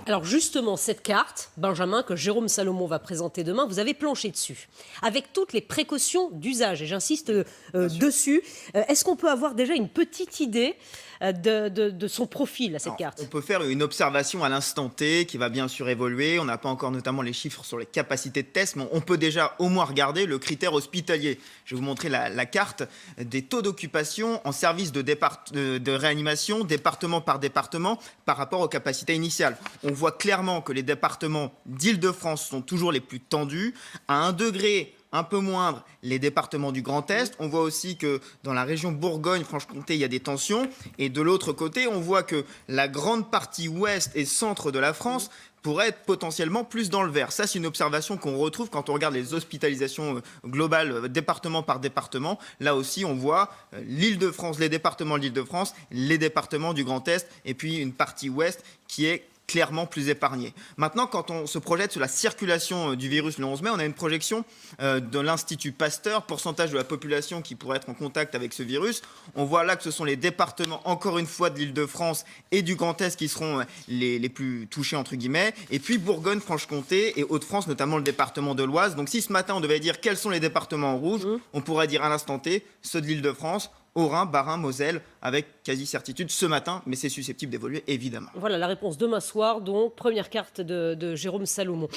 Alors justement, cette carte, Benjamin, que Jérôme Salomon va présenter demain, vous avez planché dessus, avec toutes les précautions d'usage, et j'insiste dessus. Est-ce qu'on peut avoir déjà une petite idée de son profil à cette Alors, on carte? peut faire une observation à l'instant T qui va bien sûr évoluer. On n'a pas encore notamment les chiffres sur les capacités de test, mais on peut déjà au moins regarder le critère hospitalier. Je vais vous montrer la carte des taux d'occupation en service de réanimation, département par département, par rapport aux capacités initiales. On voit clairement que les départements d'Île-de-France sont toujours les plus tendus, à un degré un peu moindre les départements du Grand Est. On voit aussi que dans la région Bourgogne-Franche-Comté, il y a des tensions. Et de l'autre côté, on voit que la grande partie ouest et centre de la France pourrait être potentiellement plus dans le vert. Ça, c'est une observation qu'on retrouve quand on regarde les hospitalisations globales, département par département. Là aussi, on voit l'Île-de-France, les départements de l'Île-de-France, les départements du Grand Est, et puis une partie ouest qui est clairement plus épargnée. Maintenant, quand on se projette sur la circulation du virus le 11 mai, on a une projection de l'Institut Pasteur, pourcentage de la population qui pourrait être en contact avec ce virus. On voit là que ce sont les départements, encore une fois, de l'Île-de-France et du Grand Est qui seront les plus touchés, entre guillemets, et puis Bourgogne, Franche-Comté et Hauts-de-France, notamment le département de l'Oise. Donc si ce matin, on devait dire quels sont les départements en rouge, on pourrait dire à l'instant T ceux de l'Île-de-France, Haut-Rhin, Bas-Rhin, Moselle, avec quasi-certitude ce matin, mais c'est susceptible d'évoluer évidemment. Voilà la réponse demain soir, donc première carte de Jérôme Salomon.